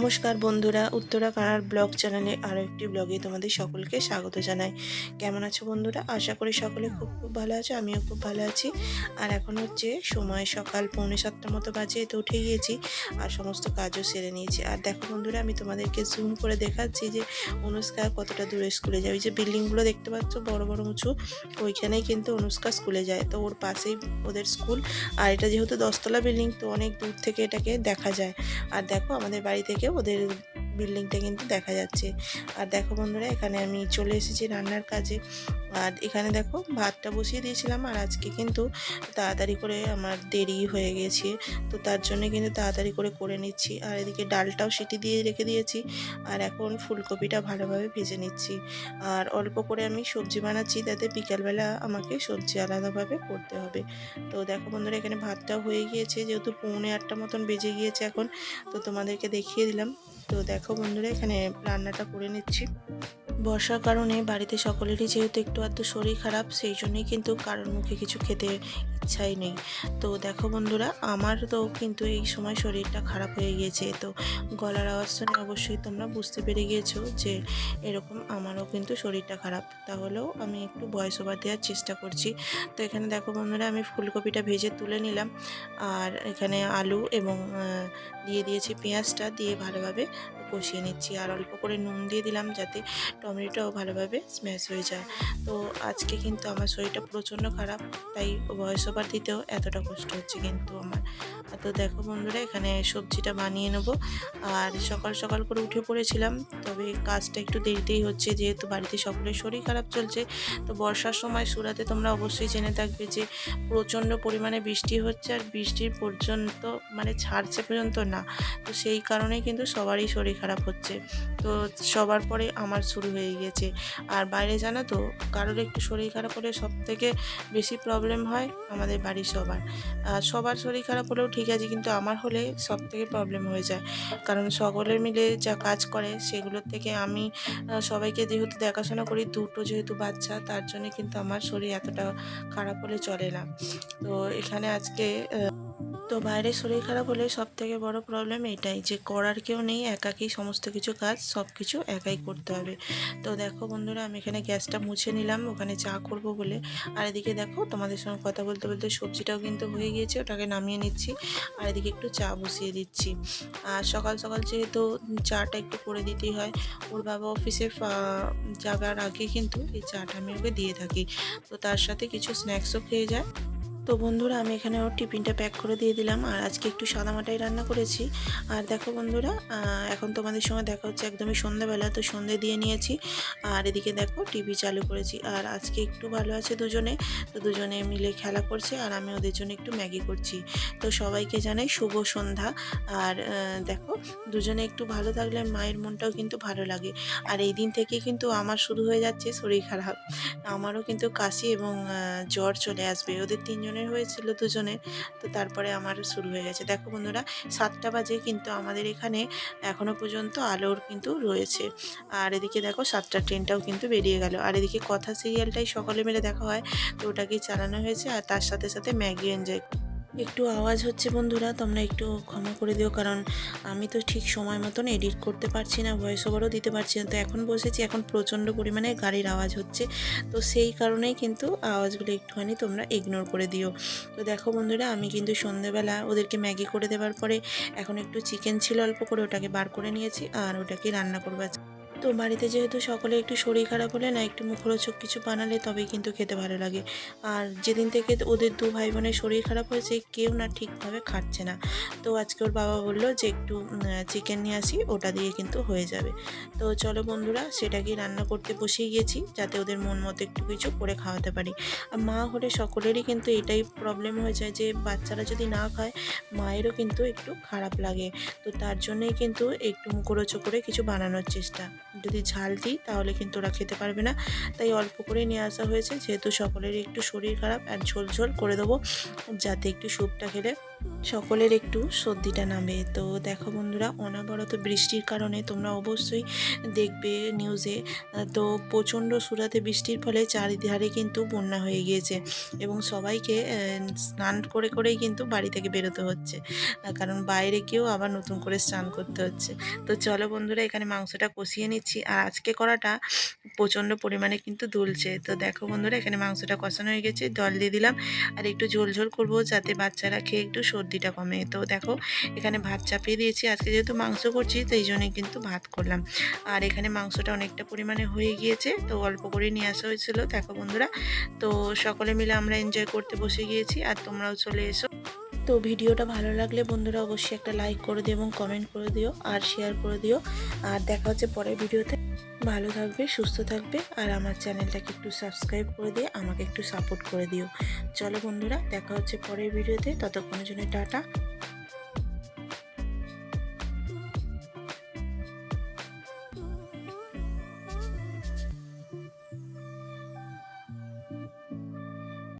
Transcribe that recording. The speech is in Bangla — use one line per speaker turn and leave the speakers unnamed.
নমস্কার বন্ধুরা, উত্তরা কানাড় ব্লগ চ্যানেলে আরও একটি ব্লগে তোমাদের সকলকে স্বাগত জানাই। কেমন আছো বন্ধুরা? আশা করি সকলে খুব ভালো আছো। আমিও খুব ভালো আছি। আর এখন হচ্ছে সময় সকাল 6:45 মতো বাজে, তো উঠে গিয়েছি আর সমস্ত কাজও সেরে নিয়েছি। আর দেখো বন্ধুরা, আমি তোমাদেরকে জুম করে দেখাচ্ছি যে অনুষ্কা কতটা দূরে স্কুলে যায়। ওই যে বিল্ডিংগুলো দেখতে পাচ্ছ বড় বড় উঁচু, ওইখানেই কিন্তু অনুষ্কা স্কুলে যায়। তো ওর পাশেই ওদের স্কুল। আর এটা যেহেতু 10তলা বিল্ডিং, তো অনেক দূর থেকে এটাকে দেখা যায়। আর দেখো আমাদের বাড়ি থেকে ওদের বিল্ডিংটা কিন্তু দেখা যাচ্ছে। আর দেখো বন্ধুরা, এখানে আমি চলে এসেছি রান্নার কাজে। আর এখানে দেখো ভাতটা বসিয়ে দিয়েছিলাম, আর আজকে কিন্তু তাড়াতাড়ি করে আমার দেরি হয়ে গেছে, তো তার জন্য কিন্তু তাড়াতাড়ি করে নিচ্ছি। আর এদিকে ডালটাও সিটি দিয়ে রেখে দিয়েছি। আর এখন ফুলকপিটা ভালোভাবে ভেজে নিচ্ছি। আর অল্প করে আমি সবজি বানাচ্ছি, তাতে বিকালবেলা আমাকে সবজি আলাদাভাবে করতে হবে। তো দেখো বন্ধুরা, এখানে ভাতটাও হয়ে গিয়েছে, যেহেতু 7:45 মতন বেজে গিয়েছে এখন, তো তোমাদেরকে দেখিয়ে দিলাম। তো দেখো বন্ধুরা, এখানে রান্নাটা করে নিচ্ছি। বর্ষার কারণে বাড়িতে সকলেরই যেহেতু একটু আধটু শরীর খারাপ, সেই জন্যই কিন্তু কারোর মুখে কিছু খেতে ইচ্ছাই নেই। তো দেখো বন্ধুরা, আমার তো কিন্তু এই সময় শরীরটা খারাপ হয়ে গিয়েছে। তো গলার আওয়াজ শুনে অবশ্যই তোমরা বুঝতে পেরে গিয়েছো যে এরকম আমারও কিন্তু শরীরটা খারাপ। তাহলেও আমি একটু ভয়েস ওভার দেওয়ার চেষ্টা করছি। তো এখানে দেখো বন্ধুরা, আমি ফুলকপিটা ভেজে তুলে নিলাম। আর এখানে আলু এবং দিয়ে দিয়েছি পেঁয়াজটা, দিয়ে ভালোভাবে কষিয়ে নিচ্ছি। আর অল্প করে নুন দিয়ে দিলাম, যাতে টমেটোটাও ভালোভাবে স্ম্যাশ হয়ে যায়। তো আজকে কিন্তু আমার শরীরটা প্রচণ্ড খারাপ, তাই ভয়েস ওভার দিতেও এতটা কষ্ট হচ্ছে কিন্তু আমার। তো দেখো বন্ধুরা, এখানে সবজিটা বানিয়ে নেবো। আর সকাল সকাল করে উঠে পড়েছিলাম, তবে কাজটা একটু দেরিতেই হচ্ছে, যেহেতু বাড়িতে সকলের শরীর খারাপ চলছে। তো বর্ষার সময় সুরাতে তোমরা অবশ্যই জেনে থাকবে যে প্রচণ্ড পরিমাণে বৃষ্টি হচ্ছে, আর বৃষ্টির পর্যন্ত মানে ছাড়ছে পর্যন্ত না। তো সেই কারণেই কিন্তু সবারই শরীর খারাপ হচ্ছে। তো সবার পরে আমার শুরু হয়ে গিয়েছে। আর বাইরে জানো তো, কারোর একটু শরীর খারাপ হলে সবথেকে বেশি প্রবলেম হয় আমাদের বাড়ির সবার। সবার শরীর খারাপ হলেও ঠিক আছে, কিন্তু আমার হলে সবথেকে প্রবলেম হয়ে যায়। কারণ সকলের মিলে যা কাজ করে সেগুলোর থেকে আমি সবাইকে যেহেতু দেখাশোনা করি, দুটো যেহেতু বাচ্চা, তার জন্য কিন্তু আমার শরীর এতটা খারাপ হলে চলে না। তো এখানে আজকে তো বাইরে শরীর খারাপ হলে সবথেকে বড় প্রবলেম এটাই, যে করার কেউ নেই, একাকেই সমস্ত কিছু কাজ সব কিছু একাই করতে হবে। তো দেখো বন্ধুরা, আমি এখানে গ্যাসটা মুছে নিলাম ওখানে চা করব বলে। আর এদিকে দেখো তোমাদের সঙ্গে কথা বলতে বলতে সবজিটাও কিন্তু হয়ে গিয়েছে, ওটাকে নামিয়ে নিচ্ছি। আর এদিকে একটু চা বসিয়ে দিচ্ছি। আর সকাল সকাল যেহেতু চাটা একটু করে দিতেই হয়, ওর বাবা অফিসে যাবার আগে কিন্তু এই চাটা আমি ওকে দিয়ে থাকি। তো তার সাথে কিছু স্ন্যাক্সও খেয়ে যায়। তো বন্ধুরা, আমি এখানে ওর টিফিনটা প্যাক করে দিয়ে দিলাম। আর আজকে একটু সাদামাটাই রান্না করেছি। আর দেখো বন্ধুরা, এখন তোমাদের সঙ্গে দেখা হচ্ছে একদমই সন্ধ্যাবেলা। তো সন্ধ্যে দিয়ে নিয়েছি। আর এদিকে দেখো টিভি চালু করেছি। আর আজকে একটু ভালো আছে দুজনে, তো দুজনে মিলে খেলা করছে, আর আমি ওদের জন্য একটু ম্যাগি করছি। তো সবাইকে জানাই শুভ সন্ধ্যা। আর দেখো, দুজনে একটু ভালো থাকলে মায়ের মনটাও কিন্তু ভালো লাগে। আর এই দিন থেকে কিন্তু আমার শুরু হয়ে যাচ্ছে শরীর খারাপ। আমারও কিন্তু কাশি এবং জ্বর চলে আসবে। ওদের তিনজনের হয়েছিল দুজনের, তো তারপরে আমারও শুরু হয়ে গেছে। দেখো বন্ধুরা, 7টা বাজে, কিন্তু আমাদের এখানে এখনও পর্যন্ত আলোর কিন্তু রয়েছে। আর এদিকে দেখো 7টার ট্রেনটাও কিন্তু বেরিয়ে গেল। আর এদিকে কথা সিরিয়ালটাই সকলে মিলে দেখা হয়, তো ওটাকেই চালানো হয়েছে। আর তার সাথে সাথে ম্যাগি এনজয়। একটু আওয়াজ হচ্ছে বন্ধুরা, তোমরা একটু ক্ষমা করে দিও, কারণ আমি তো ঠিক সময় মতন এডিট করতে পারছি না, ভয়েস ওভারও দিতে পারছি না। তো এখন বসেছি, এখন প্রচণ্ড পরিমাণে গাড়ির আওয়াজ হচ্ছে, তো সেই কারণেই কিন্তু আওয়াজগুলো একটুখানি তোমরা ইগনোর করে দিও। তো দেখো বন্ধুরা, আমি কিন্তু সন্ধ্যেবেলা ওদেরকে ম্যাগি করে দেওয়ার পরে এখন একটু চিকেন ছিল অল্প করে, ওটাকে বার করে নিয়েছি, আর ওটাকে রান্না করবো। তো বাড়িতে যেহেতু সকলে একটু শরীর খারাপ হলে না, একটু মুখরোচক কিছু বানালে তবেই কিন্তু খেতে ভালো লাগে। আর যেদিন থেকে ওদের দু ভাই বোনের শরীর খারাপ হয়েছে, কেউ না ঠিকভাবে খাচ্ছে না। তো আজকে ওর বাবা বললো যে একটু চিকেন নিয়ে আসি, ওটা দিয়ে কিন্তু হয়ে যাবে। তো চলো বন্ধুরা, সেটাকেই রান্না করতে বসিয়ে গিয়েছি, যাতে ওদের মন মতো একটু কিছু করে খাওয়াতে পারি। আর মা হলে সকলেরই কিন্তু এটাই প্রবলেম হয়ে যায়, যে বাচ্চারা যদি না খায়, মায়েরও কিন্তু একটু খারাপ লাগে। তো তার জন্যই কিন্তু একটু মুখরোচক করে কিছু বানানোর চেষ্টা। যদি ঝাল দিই তাহলে কিন্তু ওরা খেতে পারবে না, তাই অল্প করে নিয়ে আসা হয়েছে, যেহেতু সকলেরই একটু শরীর খারাপ। আর ঝোল ঝোল করে দেবো, যাতে একটু স্যুপটা খেলে সকলের একটু সর্দিটা নামে। তো দেখো বন্ধুরা, অনবরত বৃষ্টির কারণে তোমরা অবশ্যই দেখবে নিউজে, তো প্রচণ্ড সুরাতে বৃষ্টির ফলে চারিধারে কিন্তু বন্যা হয়ে গিয়েছে এবং সবাইকে স্নান করে করেই কিন্তু বাড়ি থেকে বেরোতে হচ্ছে, কারণ বাইরে গিয়েও আবার নতুন করে স্নান করতে হচ্ছে। তো চলো বন্ধুরা, এখানে মাংসটা কষিয়ে নিচ্ছি। আর আজকে করাটা প্রচণ্ড পরিমাণে কিন্তু দুলছে। তো দেখো বন্ধুরা, এখানে মাংসটা কষানো হয়ে গেছে, জল দিয়ে দিলাম আর একটু ঝোল ঝোল করবো যাতে বাচ্চারা খেয়ে একটু সর্দিটা কমে। তো দেখো এখানে ভাত চাপিয়ে দিয়েছি, আজকে যেহেতু মাংস করছি তো এই জন্যই কিন্তু ভাত করলাম। আর এখানে মাংসটা অনেকটা পরিমাণে হয়ে গিয়েছে, তো অল্প করে নিয়ে আসা হয়েছিল। দেখো বন্ধুরা, তো সকলে মিলে আমরা এনজয় করতে বসে গিয়েছি, আর তোমরাও চলে এসো। তো ভিডিওটা ভালো লাগলে বন্ধুরা অবশ্যই একটা লাইক করে দিও এবং কমেন্ট করে দিও আর শেয়ার করে দিও। আর দেখা হচ্ছে পরের ভিডিওতে। ভালো থাকবে, সুস্থ থাকবে, আর আমার চ্যানেলটাকে একটু সাবস্ক্রাইব করে দিয়ে আমাকে একটু সাপোর্ট করে দিও। চলো বন্ধুরা, দেখা হচ্ছে পরের ভিডিওতে, ততক্ষণের জন্য টাটা।